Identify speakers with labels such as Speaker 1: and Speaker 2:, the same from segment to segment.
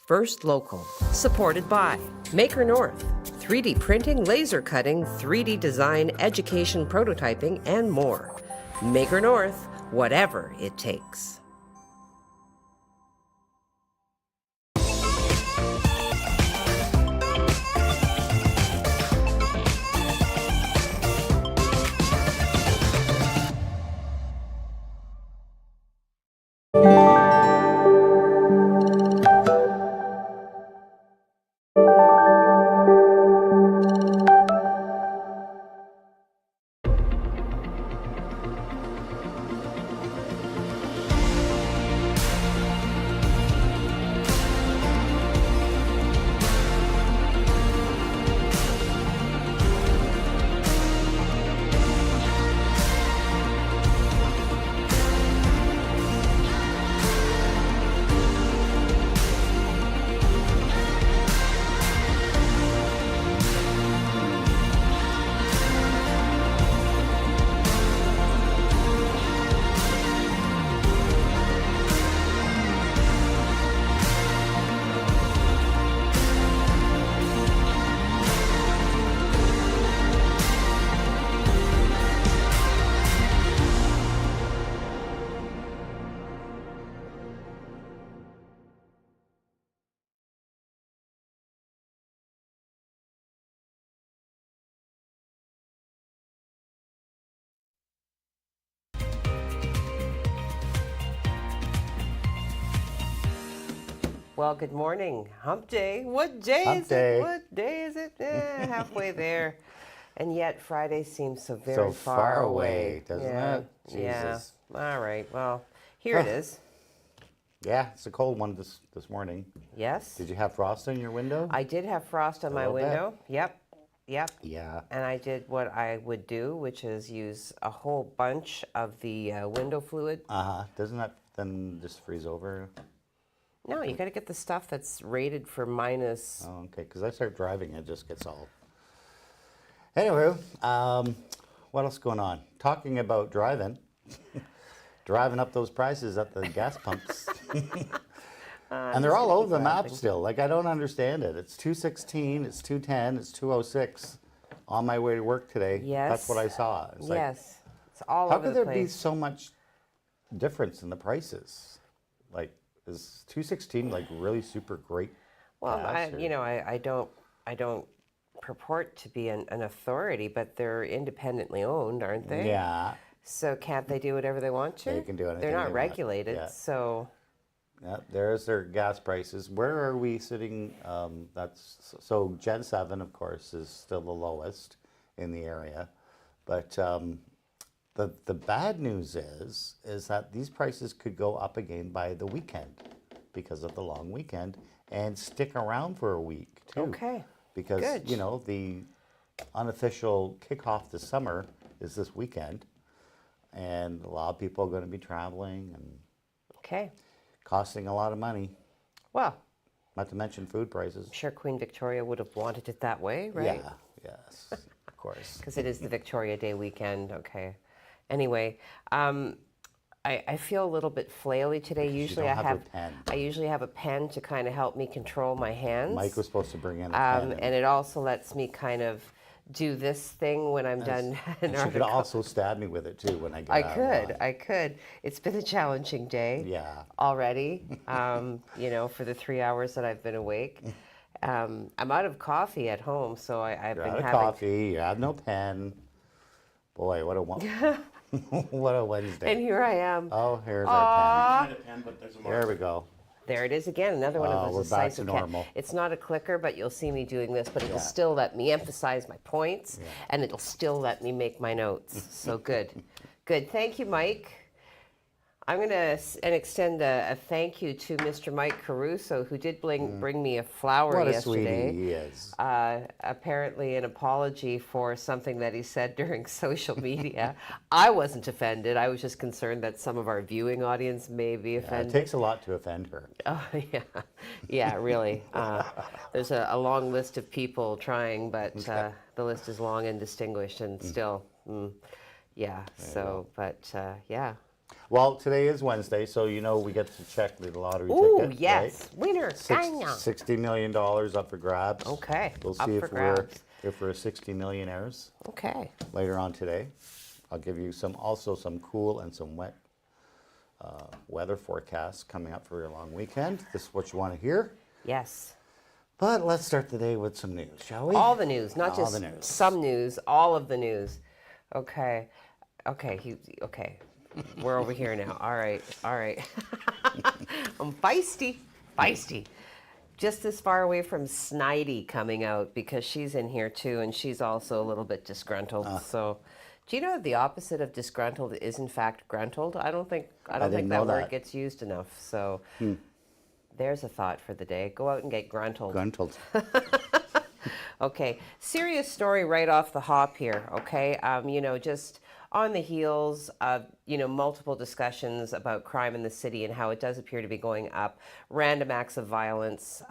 Speaker 1: First Local. Supported by Maker North. 3D printing, laser cutting, 3D design, education, prototyping, and more. Maker North, whatever it takes. Well, good morning. Hump day. What day
Speaker 2: Hump
Speaker 1: is
Speaker 2: day.
Speaker 1: it? What day is it? Halfway there. And yet Friday seems so very
Speaker 2: So
Speaker 1: far away.
Speaker 2: doesn't
Speaker 1: Yeah.
Speaker 2: it?
Speaker 1: Yeah.
Speaker 2: Jesus.
Speaker 1: All right. Well, here it is.
Speaker 2: Yeah, it's a cold one this morning.
Speaker 1: Yes.
Speaker 2: Did you have frost in your window?
Speaker 1: I did have frost on my
Speaker 2: little bit.
Speaker 1: window. Yep. Yep.
Speaker 2: Yeah.
Speaker 1: And I did what I would do, which is use a whole bunch of the window fluid.
Speaker 2: Doesn't that then just freeze over?
Speaker 1: No, you got to get the stuff that's rated for minus.
Speaker 2: Oh, okay. Because I start driving, it just gets all. Anyway, what else going on? Talking about driving, driving up those prices at the gas pumps. And they're all over the map still. Like, I don't understand it. It's 216, it's 210, it's 206 on my way to work today.
Speaker 1: Yes.
Speaker 2: That's what I saw. It's like,
Speaker 1: Yes. It's all
Speaker 2: how
Speaker 1: over
Speaker 2: could
Speaker 1: the
Speaker 2: there
Speaker 1: place.
Speaker 2: be so much difference in the prices? Like, is 216 like really super great?
Speaker 1: Well,
Speaker 2: gas, or-
Speaker 1: I don't purport to be an authority, but they're independently owned, aren't they?
Speaker 2: Yeah.
Speaker 1: So can't they do whatever they want to?
Speaker 2: They can do anything
Speaker 1: They're
Speaker 2: they
Speaker 1: not
Speaker 2: want,
Speaker 1: regulated,
Speaker 2: yeah.
Speaker 1: so
Speaker 2: Yeah, there's their gas prices. Where are we sitting? So Gen 7, of course, is still the lowest in the area. But the bad news is that these prices could go up again by the weekend because of the long weekend and stick around for a week too.
Speaker 1: okay.
Speaker 2: Because,
Speaker 1: Good.
Speaker 2: you know, the unofficial kickoff this summer is this weekend. And a lot of people are going to be traveling and
Speaker 1: Okay.
Speaker 2: costing a lot of money.
Speaker 1: Well,
Speaker 2: Not to mention food prices.
Speaker 1: I'm sure Queen Victoria would have wanted it that way, right?
Speaker 2: Yeah, yes, of course.
Speaker 1: Because it is the Victoria Day weekend. Okay. Anyway, I feel a little bit flaily today. Usually
Speaker 2: don't have your pen.
Speaker 1: I usually have a pen to kind of help me control my hands.
Speaker 2: Mike was supposed to bring in a pen.
Speaker 1: And it also lets me kind of do this thing when I'm done an
Speaker 2: And she could
Speaker 1: article.
Speaker 2: also stab me with it too when I get
Speaker 1: I
Speaker 2: out of
Speaker 1: could.
Speaker 2: line.
Speaker 1: I could. It's been a challenging day.
Speaker 2: Yeah.
Speaker 1: Already, you know, for the 3 hours that I've been awake. I'm out of coffee at home, so I've
Speaker 2: You're
Speaker 1: been
Speaker 2: out of
Speaker 1: having
Speaker 2: coffee, you have no pen. Boy, what a what a Wednesday.
Speaker 1: And here I am.
Speaker 2: Oh, here's our
Speaker 3: Find a pen, but there's a
Speaker 2: pen.
Speaker 3: marker.
Speaker 2: There we go.
Speaker 1: There it is again, another one of
Speaker 2: Oh,
Speaker 1: those
Speaker 2: we're back to
Speaker 1: decisive
Speaker 2: normal.
Speaker 1: It's not a clicker, but you'll see me doing this, but it'll
Speaker 2: Yeah.
Speaker 1: still let me emphasize my points, and it'll still let me make my notes. So good. Good. Thank you, Mike. I'm going to extend a thank you to Mr. Mike Caruso, who did bring me a flower
Speaker 2: What a
Speaker 1: yesterday.
Speaker 2: sweetie he is.
Speaker 1: Apparently an apology for something that he said during social media. I wasn't offended. I was just concerned that some of our viewing audience may be
Speaker 2: It
Speaker 1: offended.
Speaker 2: takes a lot to offend her.
Speaker 1: Oh, yeah. Yeah, really. There's a long list of people trying, but the list is long and distinguished and still, yeah. So, but yeah.
Speaker 2: Well, today is Wednesday, so we get to check the lottery
Speaker 1: Ooh,
Speaker 2: ticket,
Speaker 1: yes.
Speaker 2: right?
Speaker 1: Winner. Ganya.
Speaker 2: $60 million up for grabs.
Speaker 1: Okay,
Speaker 2: We'll
Speaker 1: up
Speaker 2: see
Speaker 1: for
Speaker 2: if
Speaker 1: grabs.
Speaker 2: we're 60 millionaires
Speaker 1: Okay.
Speaker 2: later on today. I'll give you also some cool and some wet weather forecasts coming up for your long weekend. This is what you want to hear.
Speaker 1: Yes.
Speaker 2: But let's start the day with some news, shall we?
Speaker 1: All the news, not
Speaker 2: All
Speaker 1: just
Speaker 2: the news.
Speaker 1: some news, all of the news. Okay. Okay. We're over here now. All right. I'm feisty. Just as far away from Snidey coming out because she's in here too, and she's also a little bit disgruntled. So, do you know the opposite of disgruntled is in fact gruntled? I don't think
Speaker 2: didn't know
Speaker 1: that word
Speaker 2: that.
Speaker 1: gets used enough. So, there's a thought for the day. Go out and get gruntled.
Speaker 2: Gruntled.
Speaker 1: Okay, serious story right off the hop here, okay? Just on the heels of, multiple discussions about crime in the city and how it does appear to be going up, random acts of violence.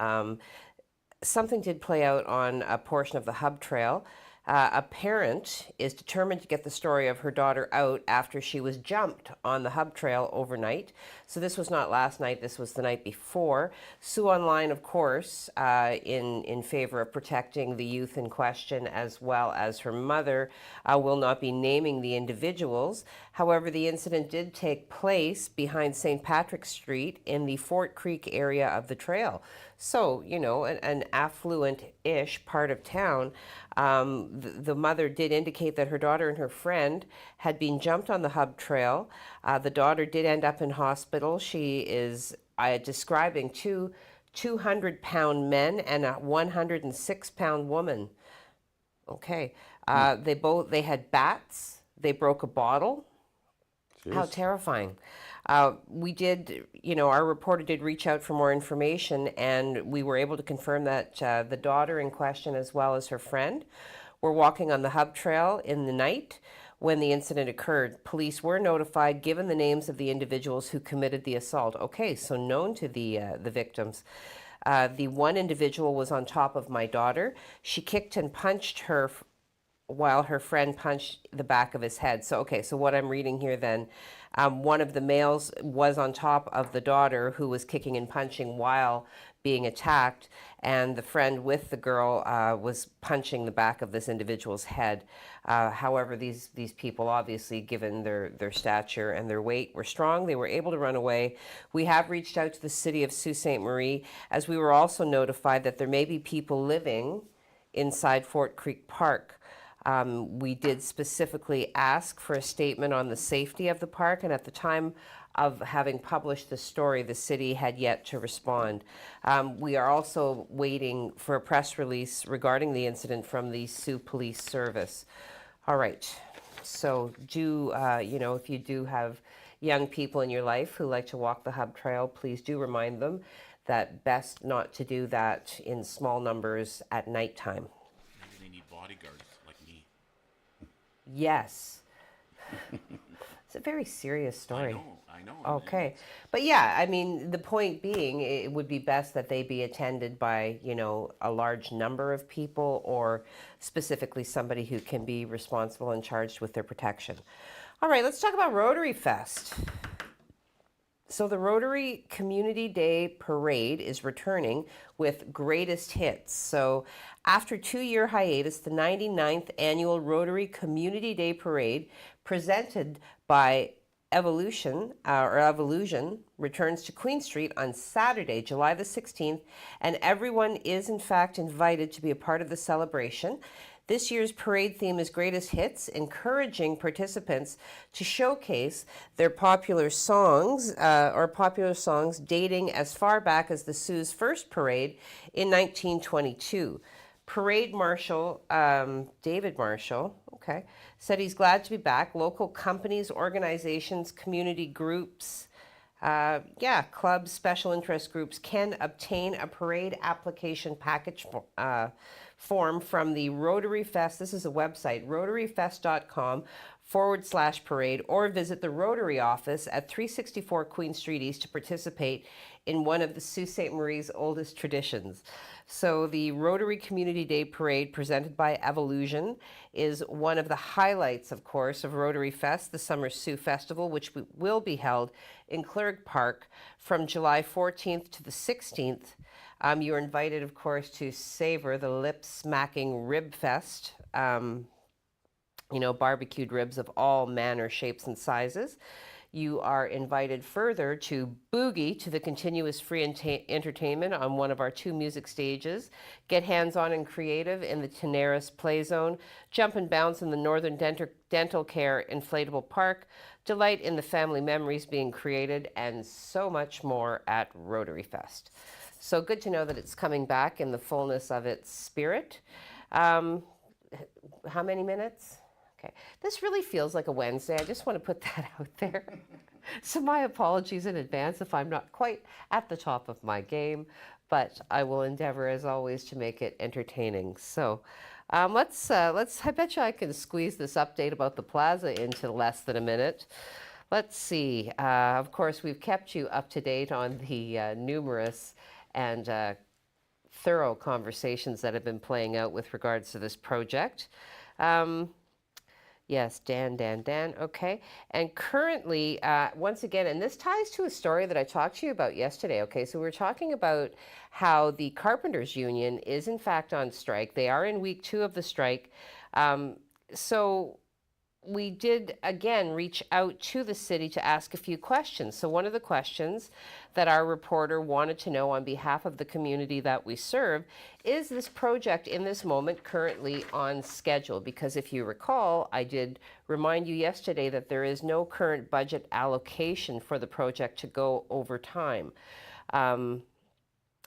Speaker 1: Something did play out on a portion of the Hub Trail. A parent is determined to get the story of her daughter out after she was jumped on the Hub Trail overnight. So this was not last night, this was the night before. Sue Online, of course, in favor of protecting the youth in question, as well as her mother, will not be naming the individuals. However, the incident did take place behind St. Patrick's Street in the Fort Creek area of the trail. So, an affluent-ish part of town. The mother did indicate that her daughter and her friend had been jumped on the Hub Trail. The daughter did end up in hospital. She is describing two 200-pound men and a 106-pound woman. Okay. They had bats. They broke a bottle.
Speaker 2: Jeez.
Speaker 1: How terrifying. We did, our reporter did reach out for more information, and we were able to confirm that the daughter in question, as well as her friend, were walking on the Hub Trail in the night when the incident occurred. Police were notified, given the names of the individuals who committed the assault. Okay, so known to the victims. The one individual was on top of my daughter. She kicked and punched her while her friend punched the back of his head. So, okay, so what I'm reading here then, one of the males was on top of the daughter who was kicking and punching while being attacked, and the friend with the girl was punching the back of this individual's head. However, these people, obviously, given their stature and their weight, were strong. They were able to run away. We have reached out to the city of Sault Ste. Marie, as we were also notified that there may be people living inside Fort Creek Park. We did specifically ask for a statement on the safety of the park, and at the time of having published the story, the city had yet to respond. We are also waiting for a press release regarding the incident from the Sault Police Service. All right, so if you do have young people in your life who like to walk the Hub Trail, please do remind them that best not to do that in small numbers at nighttime.
Speaker 3: Maybe they need bodyguards like me.
Speaker 1: Yes. It's a very serious story.
Speaker 3: I know.
Speaker 1: Okay. But yeah, I mean, the point being, it would be best that they be attended by, a large number of people, or specifically somebody who can be responsible and charged with their protection. All right, let's talk about Rotaryfest. So the Rotary Community Day Parade is returning with greatest hits. So after a 2-year hiatus, the 99th annual Rotary Community Day Parade, presented by Evolution returns to Queen Street on Saturday, July the 16th, and everyone is in fact invited to be a part of the celebration. This year's parade theme is Greatest Hits, encouraging participants to showcase their popular songs dating as far back as the Sioux's first parade in 1922. Parade Marshal David Marshall, said he's glad to be back. Local companies, organizations, community groups, clubs, special interest groups can obtain a parade application package form from the Rotaryfest. This is a website, rotaryfest.com/parade, or visit the Rotary office at 364 Queen Street East to participate in one of the Sault Ste. Marie's oldest traditions. So the Rotary Community Day Parade, presented by Evolution, is one of the highlights, of course, of Rotary Fest, the Summer Sioux Festival, which will be held in Cleaves Park from July 14th to the 16th. You're invited, of course, to savor the lip-smacking rib fest. Barbecued ribs of all manner, shapes, and sizes. You are invited further to boogie to the continuous free entertainment on one of our 2 music stages, get hands-on and creative in the Tenaris Play Zone, jump and bounce in the Northern Dental Care Inflatable Park, delight in the family memories being created, and so much more at Rotary Fest. So good to know that it's coming back in the fullness of its spirit. How many minutes? Okay, this really feels like a Wednesday. I just want to put that out there. So my apologies in advance if I'm not quite at the top of my game, but I will endeavor, as always, to make it entertaining. So let's. I bet you I can squeeze this update about the plaza into less than a minute. Let's see. Of course, we've kept you up to date on the numerous and thorough conversations that have been playing out with regards to this project. Yes, Dan, okay. And currently, once again, and this ties to a story that I talked to you about yesterday, okay? So we're talking about how the Carpenters Union is in fact on strike. They are in week 2 of the strike. So we did, again, reach out to the city to ask a few questions. So one of the questions that our reporter wanted to know on behalf of the community that we serve is this project in this moment currently on schedule? Because if you recall, I did remind you yesterday that there is no current budget allocation for the project to go over time.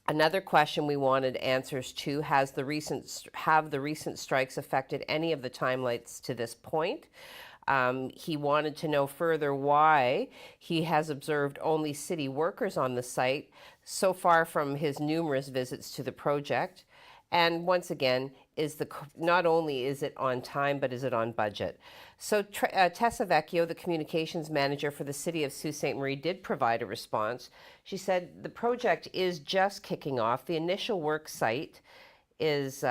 Speaker 1: Another question we wanted answers to, have the recent strikes affected any of the timelines to this point? He wanted to know further why he has observed only city workers on the site so far from his numerous visits to the project. And once again, not only is it on time, but is it on budget? So Tessa Vecchio, the communications manager for the city of Sault Ste. Marie, did provide a response. She said the project is just kicking off. The initial work site is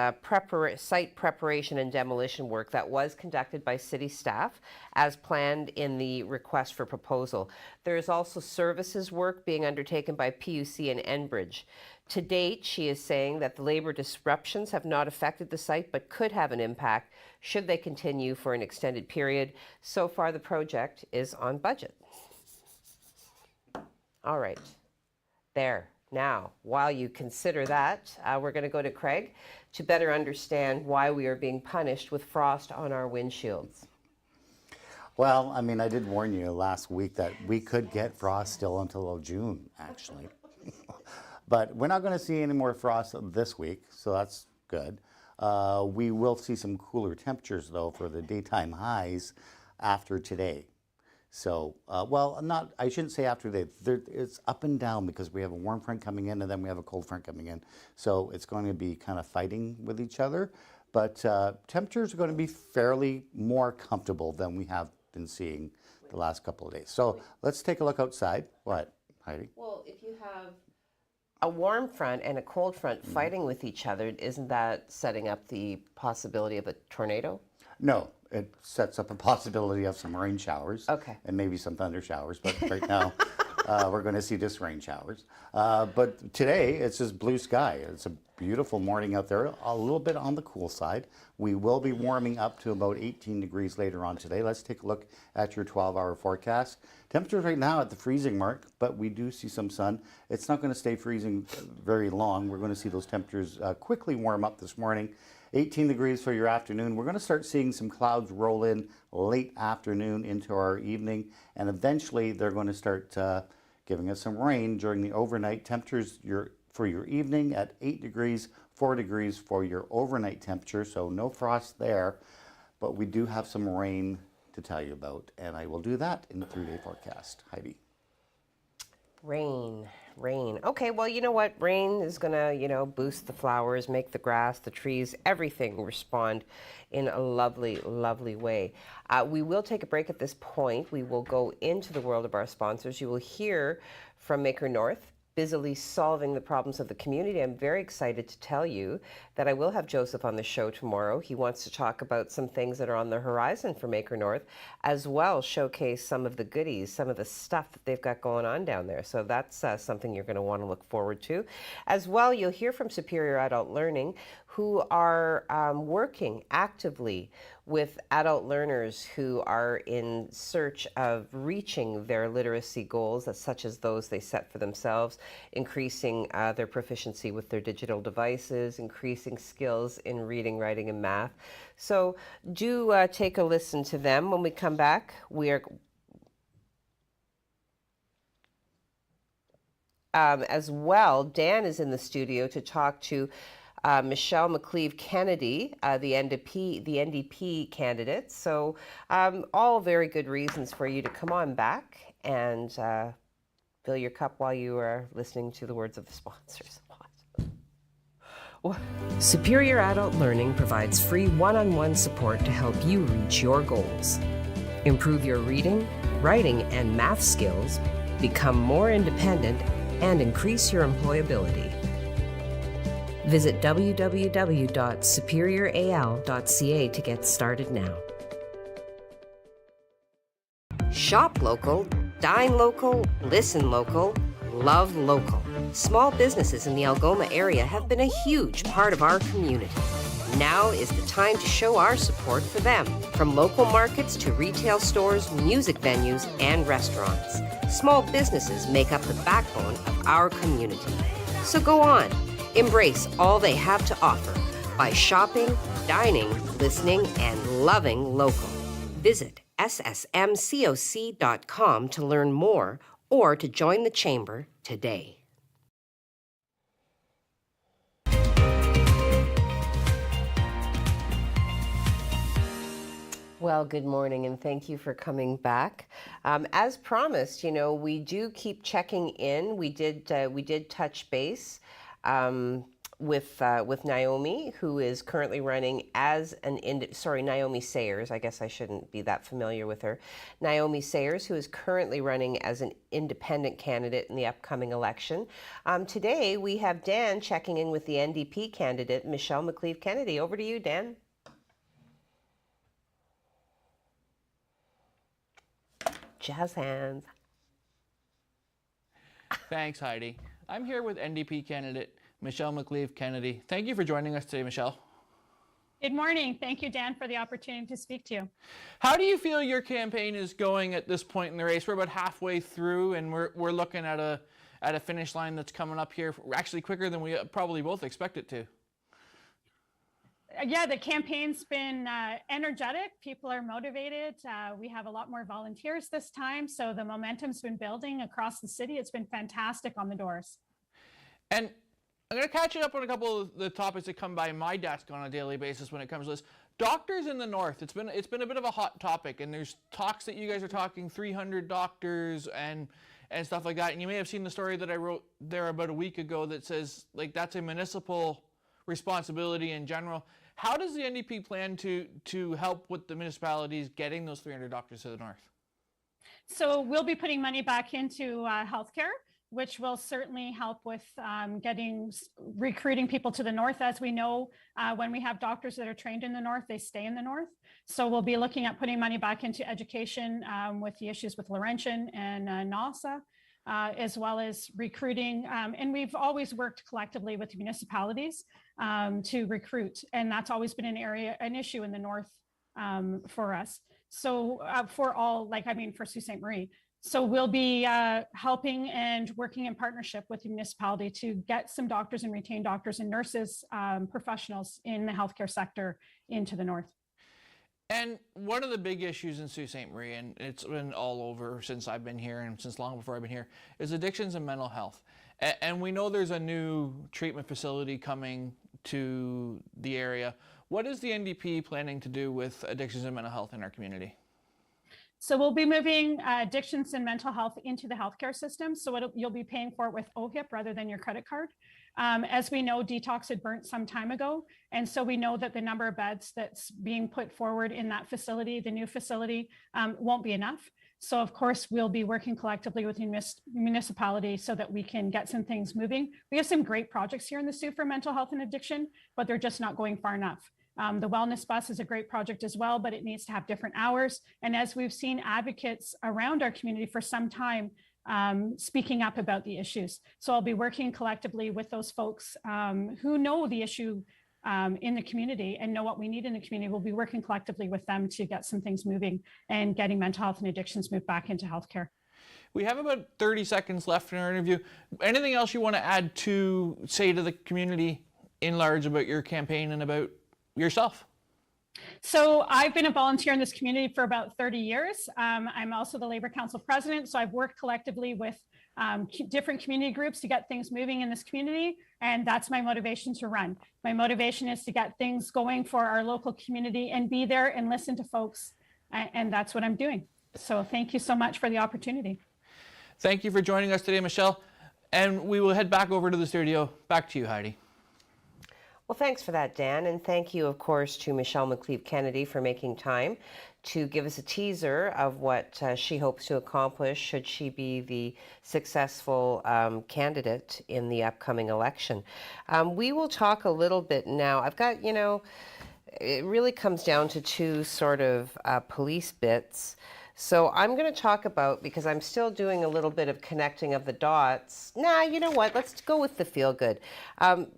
Speaker 1: site preparation and demolition work that was conducted by city staff as planned in the request for proposal. There is also services work being undertaken by PUC and Enbridge. To date, she is saying that the labor disruptions have not affected the site but could have an impact should they continue for an extended period. So far, the project is on budget. All right, there. Now, while you consider that, we're going to go to Craig to better understand why we are being punished with frost on our windshields.
Speaker 2: Well, I mean, I did warn you last week that we could get frost still until June, actually. But we're not going to see any more frost this week, so that's good. We will see some cooler temperatures, though, for the daytime highs after today. So, I shouldn't say after today. It's up and down because we have a warm front coming in and then we have a cold front coming in. So it's going to be kind of fighting with each other. But temperatures are going to be fairly more comfortable than we have been seeing the last couple of days. So let's take a look outside. What, Heidi?
Speaker 1: Well, if you have a warm front and a cold front fighting with each other, isn't that setting up the possibility of a tornado?
Speaker 2: No, it sets up a possibility of some rain showers.
Speaker 1: Okay.
Speaker 2: And maybe some thunder showers, but right now we're going to see just rain showers. But today it's just blue sky. It's a beautiful morning out there, a little bit on the cool side. We will be warming up to about 18 degrees later on today. Let's take a look at your 12-hour forecast. Temperatures right now at the freezing mark, but we do see some sun. It's not going to stay freezing very long. We're going to see those temperatures quickly warm up this morning. 18 degrees for your afternoon. We're going to start seeing some clouds roll in late afternoon into our evening, and eventually they're going to start giving us some rain during the overnight. Temperatures for your evening at 8 degrees, 4 degrees for your overnight temperature, so no frost there, but we do have some rain to tell you about, and I will do that in the 3-day forecast. Heidi.
Speaker 1: Rain, rain. Okay, well, you know what? Rain is going to, boost the flowers, make the grass, the trees, everything respond in a lovely, lovely way. We will take a break at this point. We will go into the world of our sponsors. You will hear from Maker North, busily solving the problems of the community. I'm very excited to tell you that I will have Joseph on the show tomorrow. He wants to talk about some things that are on the horizon for Maker North, as well showcase some of the goodies, some of the stuff that they've got going on down there. So that's something you're going to want to look forward to. As well, you'll hear from Superior Adult Learning, who are working actively with adult learners who are in search of reaching their literacy goals, such as those they set for themselves, increasing their proficiency with their digital devices, increasing skills in reading, writing, and math. So do take a listen to them. When we come back, we are as well, Dan is in the studio to talk to Michelle McCleave-Kennedy, the NDP candidate. So all very good reasons for you to come on back and fill your cup while you are listening to the words of the sponsors. Superior Adult Learning provides free one-on-one support to help you reach your goals. Improve your reading, writing, and math skills, become more independent, and increase your employability. Visit www.superioral.ca to get started now. Shop local, dine local, listen local, love local. Small businesses in the Algoma area have been a huge part of our community. Now is the time to show our support for them. From local markets to retail stores, music venues, and restaurants. Small businesses make up the backbone of our community. So go on, embrace all they have to offer by shopping, dining, listening, and loving local. Visit ssmcoc.com to learn more or to join the chamber today. Well, good morning, and thank you for coming back. As promised, we do keep checking in. We did touch base with Naomi, who is currently running as Naomi Sayers. I guess I shouldn't be that familiar with her. Naomi Sayers, who is currently running as an independent candidate in the upcoming election. Today, we have Dan checking in with the NDP candidate, Michelle McCleave-Kennedy. Over to you, Dan. Jazz hands.
Speaker 4: Thanks, Heidi. I'm here with NDP candidate Michelle McCleave-Kennedy. Thank you for joining us today, Michelle.
Speaker 5: Good morning. Thank you, Dan, for the opportunity to speak to you.
Speaker 4: How do you feel your campaign is going at this point in the race? We're about halfway through, and we're looking at a finish line that's coming up here, actually quicker than we probably both expect it to.
Speaker 5: Yeah, the campaign's been energetic. People are motivated. We have a lot more volunteers this time, so the momentum's been building across the city. It's been fantastic on the doors.
Speaker 4: And I'm going to catch you up on a couple of the topics that come by my desk on a daily basis when it comes to this. Doctors in the north, it's been a bit of a hot topic, and there's talks that you guys are talking 300 doctors and stuff like that. And you may have seen the story that I wrote there about a week ago that says that's a municipal responsibility in general. How does the NDP plan to help with the municipalities getting those 300 doctors to the north?
Speaker 5: So we'll be putting money back into healthcare, which will certainly help with recruiting people to the north. As we know, when we have doctors that are trained in the north, they stay in the north. So we'll be looking at putting money back into education with the issues with Laurentian and NASA. As well as recruiting. And we've always worked collectively with municipalities to recruit. And that's always been an issue in the north for us. So for Sault Ste. Marie. So we'll be helping and working in partnership with the municipality to get some doctors and retain doctors and nurses, professionals in the healthcare sector into the north.
Speaker 4: And one of the big issues in Sault Ste. Marie, and it's been all over since I've been here and since long before I've been here, is addictions and mental health. And we know there's a new treatment facility coming to the area. What is the NDP planning to do with addictions and mental health in our community?
Speaker 5: So we'll be moving addictions and mental health into the healthcare system. So you'll be paying for it with OHIP rather than your credit card. As we know, detox had burnt some time ago. And so we know that the number of beds that's being put forward in that facility, the new facility, won't be enough. So of course, we'll be working collectively with the municipality so that we can get some things moving. We have some great projects here in the Sault for mental health and addiction, but they're just not going far enough. The wellness bus is a great project as well, but it needs to have different hours. And as we've seen advocates around our community for some time, speaking up about the issues. So I'll be working collectively with those folks who know the issue in the community and know what we need in the community. We'll be working collectively with them to get some things moving and getting mental health and addictions moved back into healthcare.
Speaker 4: We have about 30 seconds left in our interview. Anything else you want to add to say to the community in large about your campaign and about yourself?
Speaker 5: So I've been a volunteer in this community for about 30 years. I'm also the Labor Council president. So I've worked collectively with different community groups to get things moving in this community. And that's my motivation to run. My motivation is to get things going for our local community and be there and listen to folks. And that's what I'm doing. So thank you so much for the opportunity.
Speaker 4: Thank you for joining us today, Michelle. And we will head back over to the studio. Back to you, Heidi.
Speaker 1: Well, thanks for that, Dan. And thank you, of course, to Michelle McLeave-Kennedy for making time to give us a teaser of what she hopes to accomplish should she be the successful candidate in the upcoming election. We will talk a little bit now. I've got, it really comes down to two sort of police bits. So I'm going to talk about, because I'm still doing a little bit of connecting of the dots. Nah, you know what? Let's go with the feel good.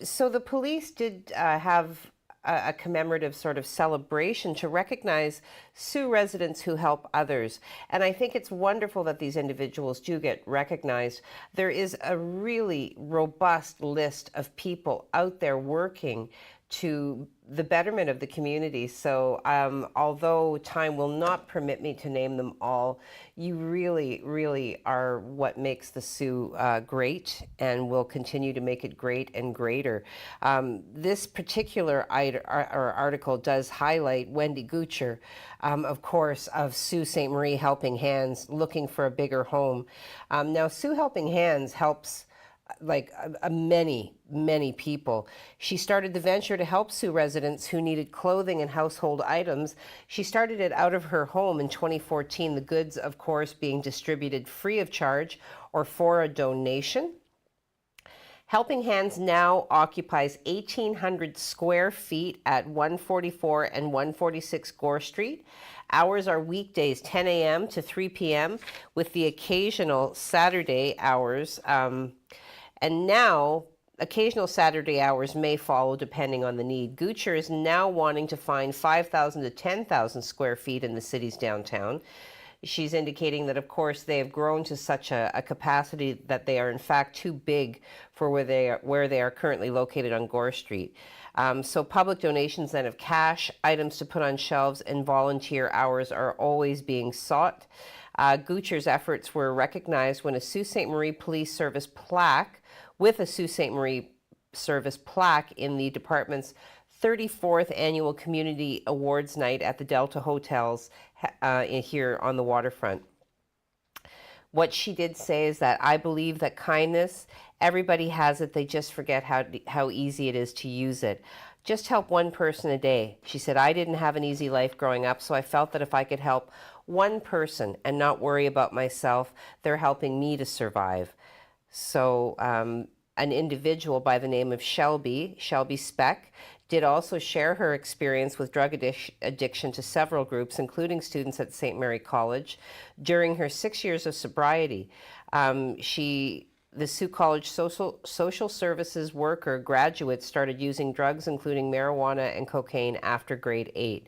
Speaker 1: So the police did have a commemorative sort of celebration to recognize Sault residents who help others. And I think it's wonderful that these individuals do get recognized. There is a really robust list of people out there working to the betterment of the community. So although time will not permit me to name them all, you really, really are what makes the Sault great and will continue to make it great and greater. This particular article does highlight Wendy Gucher, of course, of Sault Ste. Marie Helping Hands, looking for a bigger home. Now, Sault Helping Hands helps many people. She started the venture to help Sault residents who needed clothing and household items. She started it out of her home in 2014, the goods, of course, being distributed free of charge or for a donation. Helping Hands now occupies 1,800 square feet at 144 and 146 Gore Street. Hours are weekdays, 10 a.m. to 3 p.m., with the occasional Saturday hours. And now, occasional Saturday hours may follow depending on the need. Gucher is now wanting to find 5,000 to 10,000 square feet in the city's downtown. She's indicating that, of course, they have grown to such a capacity that they are, in fact, too big for where they are currently located on Gore Street. So public donations then of cash, items to put on shelves, and volunteer hours are always being sought. Gucher's efforts were recognized when a Sault Ste. Marie Police Service plaque with a Sault Ste. Marie Service plaque in the department's 34th Annual Community Awards Night at the Delta Hotels here on the waterfront. What she did say is that, I believe that kindness, everybody has it, they just forget how easy it is to use it. Just help one person a day. She said, I didn't have an easy life growing up, so I felt that if I could help one person and not worry about myself, they're helping me to survive. So an individual by the name of Shelby Speck, did also share her experience with drug addiction to several groups, including students at St. Mary College. During her 6 years of sobriety, the Sault College social services worker graduate started using drugs, including marijuana and cocaine, after grade 8.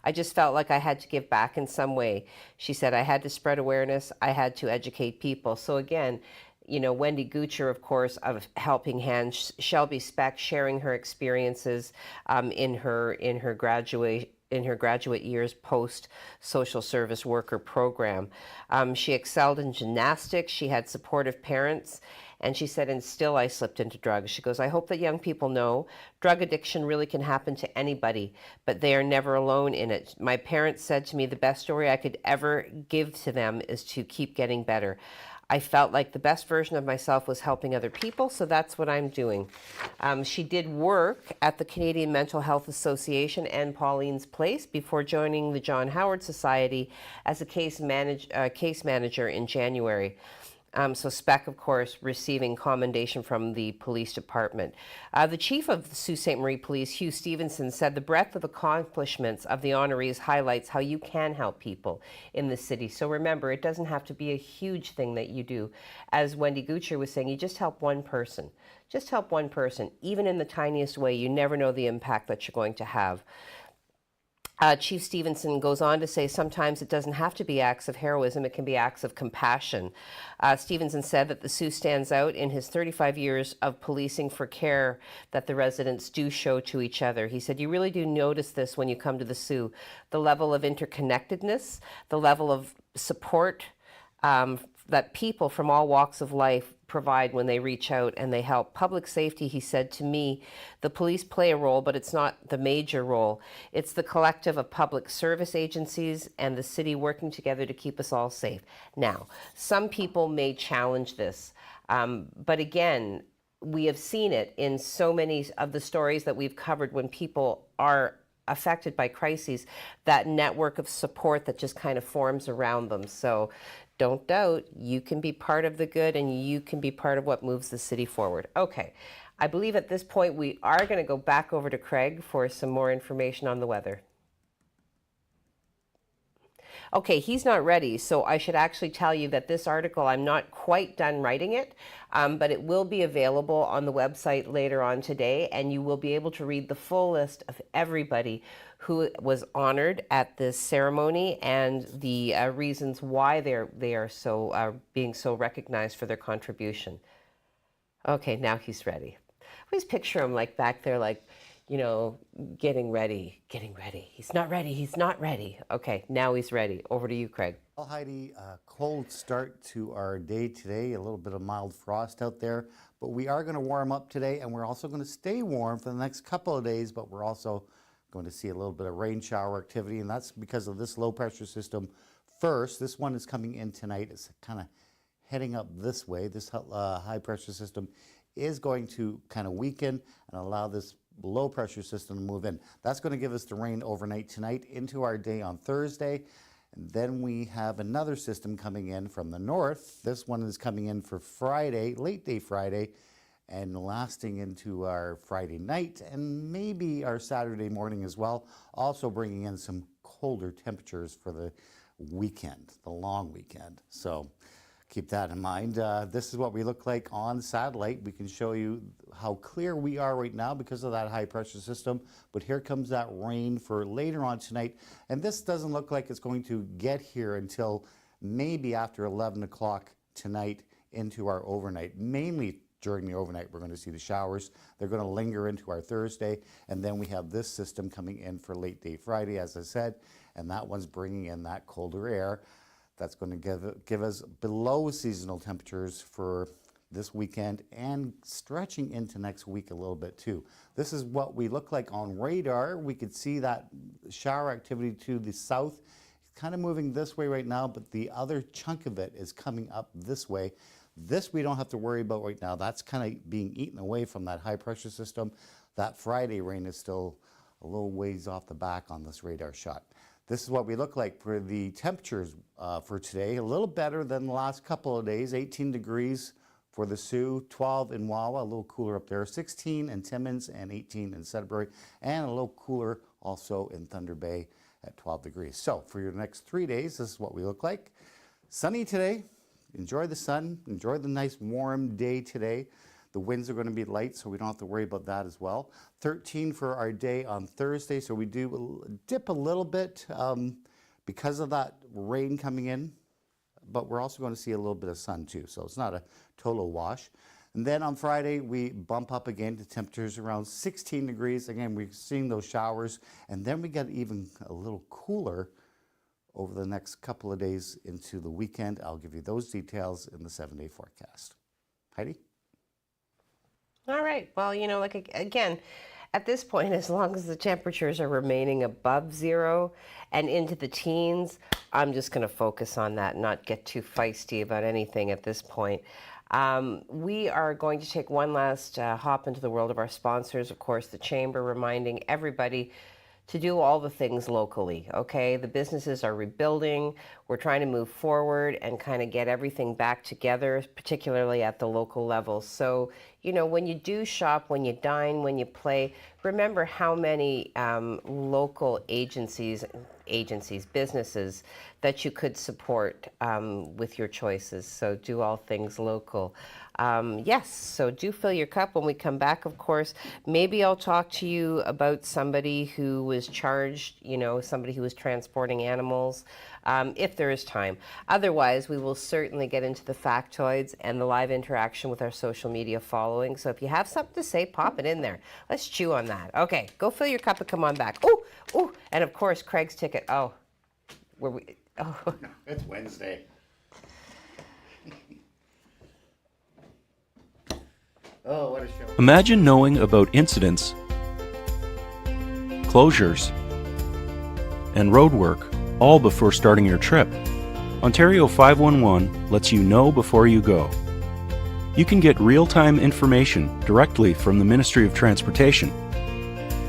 Speaker 1: I just felt like I had to give back in some way. She said, I had to spread awareness. I had to educate people. So again, Wendy Gucher, of course, of Helping Hands, Shelby Speck sharing her experiences in her graduate years post social service worker program. She excelled in gymnastics. She had supportive parents, And she said, and still I slipped into drugs. She goes, I hope that young people know drug addiction really can happen to anybody, but they are never alone in it. My parents said to me the best story I could ever give to them is to keep getting better. I felt like the best version of myself was helping other people, so that's what I'm doing. She did work at the Canadian Mental Health Association and Pauline's Place before joining the John Howard Society as a case manager in January. So Speck, of course, receiving commendation from the police department. The chief of the Sault Ste. Marie Police, Hugh Stevenson, said the breadth of accomplishments of the honorees highlights how you can help people in the city. So remember, it doesn't have to be a huge thing that you do. As Wendy Gucher was saying, you just help one person. Just help one person. Even in the tiniest way, you never know the impact that you're going to have. Chief Stevenson goes on to say sometimes it doesn't have to be acts of heroism, it can be acts of compassion. Stevenson said that the Sault stands out in his 35 years of policing for care that the residents do show to each other. He said, you really do notice this when you come to the Sault, the level of interconnectedness, the level of support that people from all walks of life provide when they reach out and they help. Public safety, he said to me, the police play a role, but it's not the major role. It's the collective of public service agencies and the city working together to keep us all safe. Now, some people may challenge this, but again, we have seen it in so many of the stories that we've covered when people are affected by crises, that network of support that just kind of forms around them. So don't doubt, you can be part of the good and you can be part of what moves the city forward. Okay, I believe at this point we are going to go back over to Craig for some more information on the weather. Okay, he's not ready, so I should actually tell you that this article, I'm not quite done writing it, but it will be available on the website later on today, and you will be able to read the full list of everybody who was honored at this ceremony and the reasons why they are so being so recognized for their contribution. Okay, now he's ready. I always picture him like back there, like, you know, getting ready. He's not ready. Okay, now he's ready. Over to you, Craig.
Speaker 2: Well, Heidi, cold start to our day today, a little bit of mild frost out there, but we are going to warm up today, and we're also going to stay warm for the next couple of days, but we're also going to see a little bit of rain shower activity, and that's because of this low pressure system first. This one is coming in tonight. It's kind of heading up this way. This high pressure system is going to kind of weaken and allow this low pressure system to move in. That's going to give us the rain overnight tonight into our day on Thursday. And then we have another system coming in from the north. This one is coming in for Friday, late day Friday, and lasting into our Friday night and maybe our Saturday morning as well. Also bringing in some colder temperatures for the weekend, the long weekend. So keep that in mind. This is what we look like on satellite. We can show you how clear we are right now because of that high pressure system. But here comes that rain for later on tonight. And this doesn't look like it's going to get here until maybe after 11 o'clock tonight into our overnight. Mainly during the overnight, we're going to see the showers. They're going to linger into our Thursday. And then we have this system coming in for late day Friday, as I said. And that one's bringing in that colder air. That's going to give us below seasonal temperatures for this weekend and stretching into next week a little bit too. This is what we look like on radar. We could see that shower activity to the south. It's kind of moving this way right now, but the other chunk of it is coming up this way. This we don't have to worry about right now. That's kind of being eaten away from that high pressure system. That Friday rain is still a little ways off the back on this radar shot. This is what we look like for the temperatures for today. A little better than the last couple of days. 18 degrees for the Sioux, 12 in Wawa, a little cooler up there. 16 in Timmins and 18 in Sudbury, and a little cooler also in Thunder Bay at 12 degrees. So for your next 3 days, this is what we look like. Sunny today. Enjoy the sun. Enjoy the nice warm day today. The winds are going to be light, so we don't have to worry about that as well. 13 for our day on Thursday, so we do dip a little bit because of that rain coming in, but we're also going to see a little bit of sun too, so it's not a total wash. And then on Friday, we bump up again to temperatures around 16 degrees. Again, we're seeing those showers, and then we get even a little cooler over the next couple of days into the weekend. I'll give you those details in the 7-day forecast. Heidi?
Speaker 1: All right. Well, again, at this point, as long as the temperatures are remaining above zero and into the teens, I'm just going to focus on that and not get too feisty about anything at this point. We are going to take one last hop into the world of our sponsors. Of course, the Chamber, reminding everybody to do all the things locally, okay? The businesses are rebuilding. We're trying to move forward and kind of get everything back together, particularly at the local level. So, when you do shop, when you dine, when you play, remember how many local agencies, businesses that you could support with your choices. So do all things local. Yes, so do fill your cup. When we come back, of course, maybe I'll talk to you about somebody who was charged, somebody who was transporting animals, if there is time. Otherwise, we will certainly get into the factoids and the live interaction with our social media following. So if you have something to say, pop it in there. Let's chew on that. Okay, go fill your cup and come on back. Oh, and of course, Craig's ticket. Oh, were we? Oh.
Speaker 2: It's Wednesday. Oh, what a show.
Speaker 6: Imagine knowing about incidents, closures, and roadwork all before starting your trip. Ontario 511 lets you know before you go. You can get real-time information directly from the Ministry of Transportation.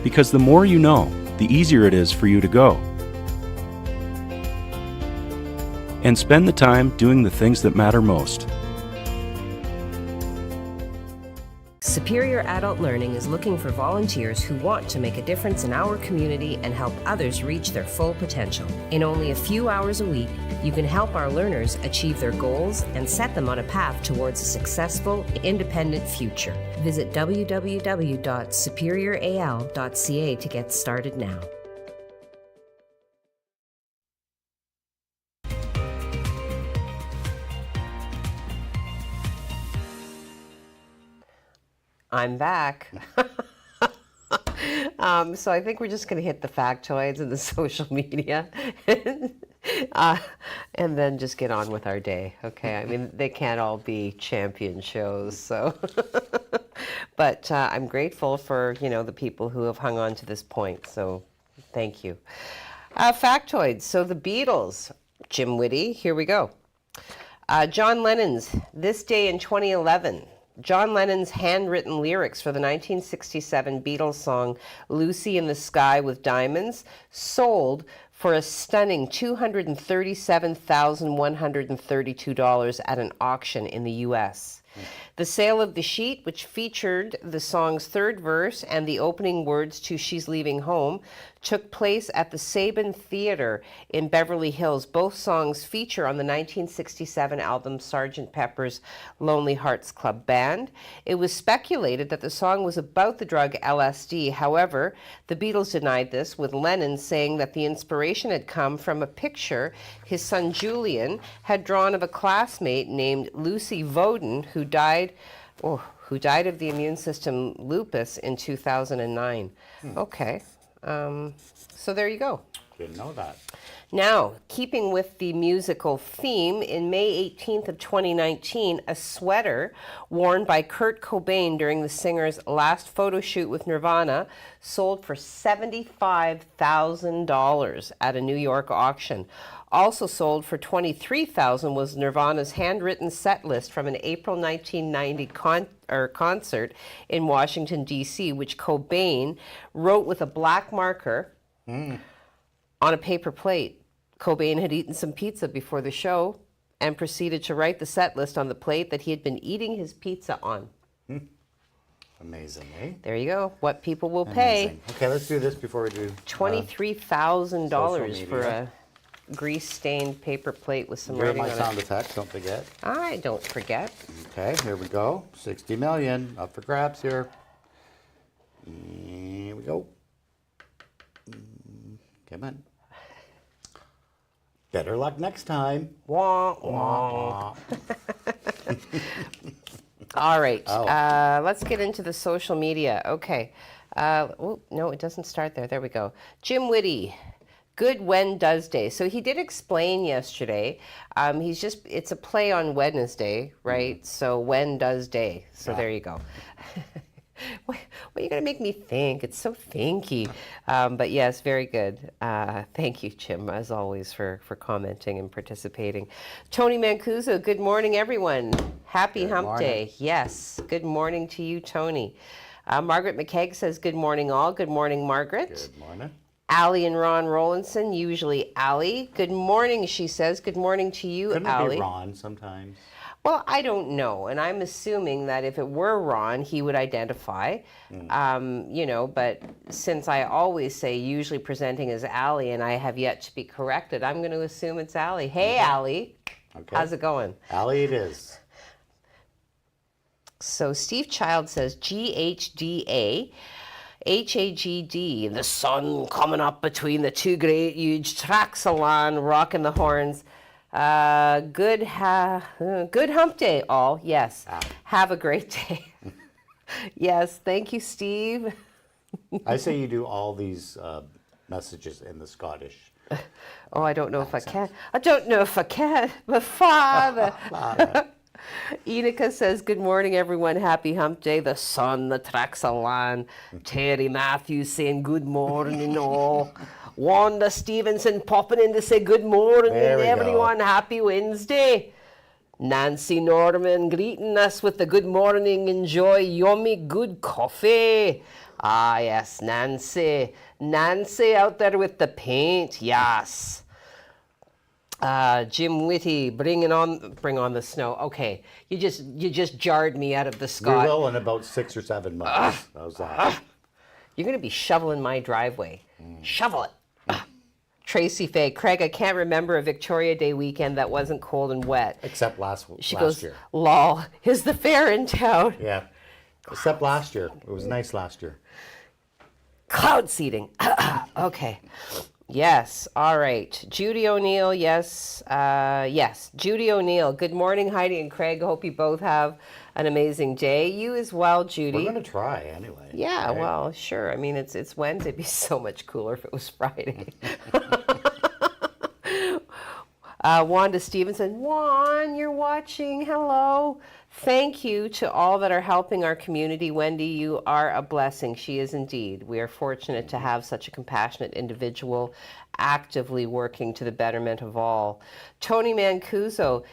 Speaker 6: Because the more you know, the easier it is for you to go. And spend the time doing the things that matter most.
Speaker 7: Superior Adult Learning is looking for volunteers who want to make a difference in our community and help others reach their full potential. In only a few hours a week, you can help our learners achieve their goals and set them on a path towards a successful, independent future. Visit www.superioral.ca to get started now.
Speaker 1: I'm back. So I think we're just going to hit the factoids and the social media and then just get on with our day. Okay. I mean, they can't all be champion shows. So, but I'm grateful for, the people who have hung on to this point. So thank you. Factoids. So the Beatles, Jim Whitty, here we go. John Lennon's This Day in 2011. John Lennon's handwritten lyrics for the 1967 Beatles song Lucy in the Sky with Diamonds sold for a stunning $237,132 at an auction in the U.S. The sale of the sheet, which featured the song's third verse and the opening words to She's Leaving Home, took place at the Sabin Theatre in Beverly Hills. Both songs feature on the 1967 album Sgt. Pepper's Lonely Hearts Club Band. It was speculated that the song was about the drug LSD. However, the Beatles denied this, with Lennon saying that the inspiration had come from a picture his son Julian had drawn of a classmate named Lucy Voden, who died of the immune system lupus in 2009. Okay. So there you go.
Speaker 2: Didn't know that.
Speaker 1: Now, keeping with the musical theme, in May 18th of 2019, a sweater worn by Kurt Cobain during the singer's last photo shoot with Nirvana sold for $75,000 at a New York auction. Also sold for $23,000 was Nirvana's handwritten set list from an April 1990 concert in Washington, D.C., which Cobain wrote with a black marker on a paper plate. Cobain had eaten some pizza before the show and proceeded to write the set list on the plate that he had been eating his pizza on.
Speaker 2: Amazing, eh?
Speaker 1: There you go. What people will pay.
Speaker 2: Amazing. Okay, let's do this before we do
Speaker 1: $23,000 for
Speaker 2: media.
Speaker 1: a grease-stained paper plate with some
Speaker 2: Hear
Speaker 1: writing
Speaker 2: my
Speaker 1: on
Speaker 2: sound
Speaker 1: it.
Speaker 2: effects, don't forget.
Speaker 1: I don't forget.
Speaker 2: Okay, here we go. 60 million up for grabs here. Here we go. Come on. Better luck next time.
Speaker 1: Wah, wah. All right. Let's get into the social media. Okay. Oh, no, it doesn't start there. There we go. Jim Whitty. Good When Does Day. So he did explain yesterday. It's a play on Wednesday, right? So When Does Day. So there you go. Why are you going to make me think? It's so thinky. But yes, very good. Thank you, Jim, as always, for commenting and participating. Tony Mancuso, good morning, everyone. Happy
Speaker 2: Good
Speaker 1: Hump
Speaker 2: morning.
Speaker 1: Day. Yes, good morning to you, Tony. Margaret McKegg says, good morning, all. Good morning, Margaret.
Speaker 2: Good morning.
Speaker 1: Allie and Ron Rowlandson, usually Allie. Good morning, she says. Good morning to you,
Speaker 2: Couldn't
Speaker 1: Allie.
Speaker 2: it be Ron sometimes?
Speaker 1: Well, I don't know, and I'm assuming that if it were Ron, he would identify. But since I always say usually presenting as Allie, and I have yet to be corrected, I'm going to assume it's Allie. Hey, Allie.
Speaker 2: Okay.
Speaker 1: How's it going?
Speaker 2: Allie it is.
Speaker 1: So Steve Child says GHDA. HAGD, the sun coming up between the two great huge tracks of land, rocking the horns. Good hump day, all. Yes. Have a great day. Yes. Thank you, Steve.
Speaker 2: I say you do all these messages in the Scottish.
Speaker 1: Oh, I don't know if I can. I don't know if I can. But Father. Enica says, good morning, everyone. Happy hump day. The sun, the tracks of land. Terry Matthews saying good morning, all. Wanda Stevenson popping in to say good morning,
Speaker 2: There we
Speaker 1: everyone. Happy Wednesday. Nancy Norman greeting us with the good morning. Enjoy yummy good coffee. Ah, yes, Nancy. Nancy out there with the paint. Yes. Jim Whitty, bring on the snow. Okay, you just jarred me out of the
Speaker 2: We
Speaker 1: Scott.
Speaker 2: will in about 6 or 7 months. How's that?
Speaker 1: You're going to be shoveling my driveway. Shovel it. Tracy Faye, Craig, I can't remember a Victoria Day weekend that wasn't cold and wet.
Speaker 2: Except last
Speaker 1: She
Speaker 2: last
Speaker 1: goes,
Speaker 2: year.
Speaker 1: lol, is the fair in town?
Speaker 2: Yeah. Except last year. It was nice last year.
Speaker 1: Cloud seeding. Okay. Yes. All right. Judy O'Neill. Yes. Yes. Judy O'Neill. Good morning, Heidi and Craig. Hope you both have an amazing day. You as well, Judy.
Speaker 2: We're going to try anyway.
Speaker 1: Yeah.
Speaker 2: right?
Speaker 1: Well, sure. I mean, it's Wednesday. It'd be so much cooler if it was Friday. Wanda Stevenson. Juan, you're watching. Hello. Thank you to all that are helping our community. Wendy, you are a blessing. She is indeed. We are fortunate to have such a compassionate individual actively working to the betterment of all. Tony Mancuso,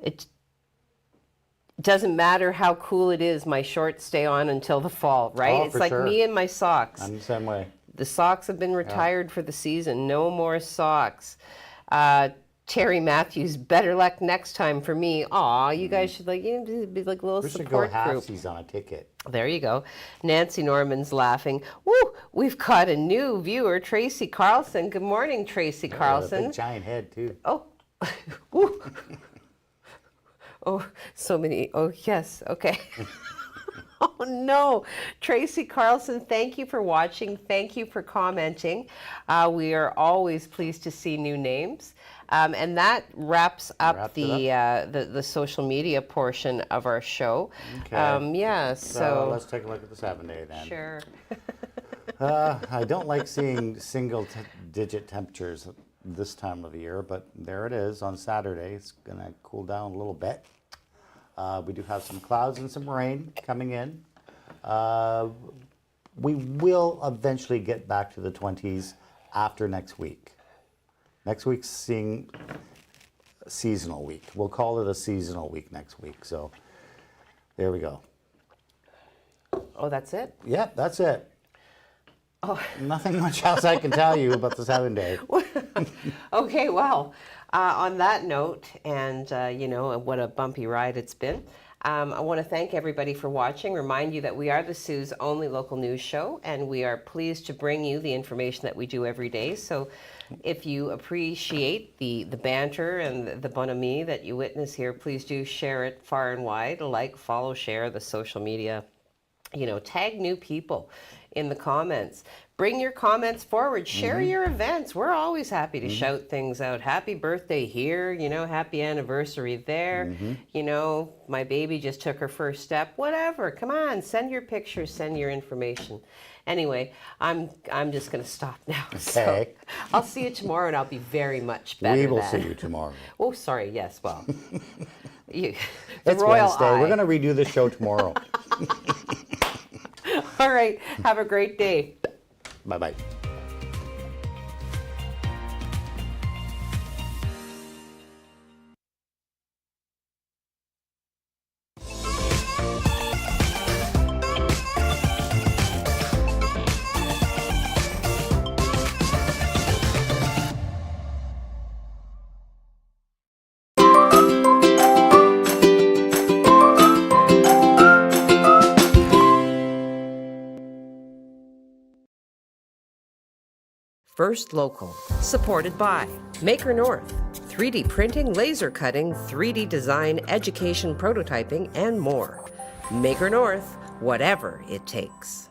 Speaker 1: it doesn't matter how cool it is, my shorts stay on until the fall, right?
Speaker 2: Oh,
Speaker 1: it's
Speaker 2: for
Speaker 1: like
Speaker 2: sure.
Speaker 1: me and my socks.
Speaker 2: I'm the same way.
Speaker 1: The socks have been retired for the season. No more socks. Terry Matthews, better luck next time for me. Aw, you guys should be like a little
Speaker 2: We should go
Speaker 1: support group.
Speaker 2: halfsies on a ticket.
Speaker 1: There you go. Nancy Norman's laughing. Woo! We've got a new viewer, Tracy Carlson. Good morning, Tracy
Speaker 2: A
Speaker 1: Carlson.
Speaker 2: big giant head too.
Speaker 1: Oh, Woo. Oh, so many. Oh, yes. Okay. Oh, no. Tracy Carlson, thank you for watching. Thank you for commenting. We are always pleased to see new names. And that wraps up the social media portion of our show.
Speaker 2: Okay.
Speaker 1: Yeah,
Speaker 2: So
Speaker 1: so.
Speaker 2: let's take a look at the 7-day then.
Speaker 1: Sure.
Speaker 2: I don't like seeing single-digit temperatures this time of the year, but there it is on Saturday. It's going to cool down a little bit. We do have some clouds and some rain coming in. We will eventually get back to the 20s after next week. Next week's seeing seasonal week. We'll call it a seasonal week next week. So there we go.
Speaker 1: Oh, that's it?
Speaker 2: Yep, that's it. Oh. Nothing much else I can tell you about the 7-day.
Speaker 1: Okay, well, on that note, and what a bumpy ride it's been, I want to thank everybody for watching. Remind you that we are the Sioux's only local news show, and we are pleased to bring you the information that we do every day. So if you appreciate the banter and the bonhomie that you witness here, please do share it far and wide. Like, follow, share the social media. Tag new people in the comments. Bring your comments forward. Share your events. We're always happy to shout things out. Happy birthday here, happy anniversary there. My baby just took her first step. Whatever. Come on, send your pictures, send your information. Anyway, I'm just going to stop now.
Speaker 2: Okay.
Speaker 1: So I'll see you tomorrow, and I'll be very much better.
Speaker 2: We will
Speaker 1: then.
Speaker 2: see you tomorrow.
Speaker 1: Oh, sorry. Yes. Well, the
Speaker 2: It's
Speaker 1: royal
Speaker 2: Wednesday.
Speaker 1: eye.
Speaker 2: We're going to redo the show tomorrow.
Speaker 1: All right. Have a great day.
Speaker 2: Bye-bye.
Speaker 7: First Local, supported by Maker North, 3D printing, laser cutting, 3D design, education, prototyping, and more. Maker North, whatever it takes.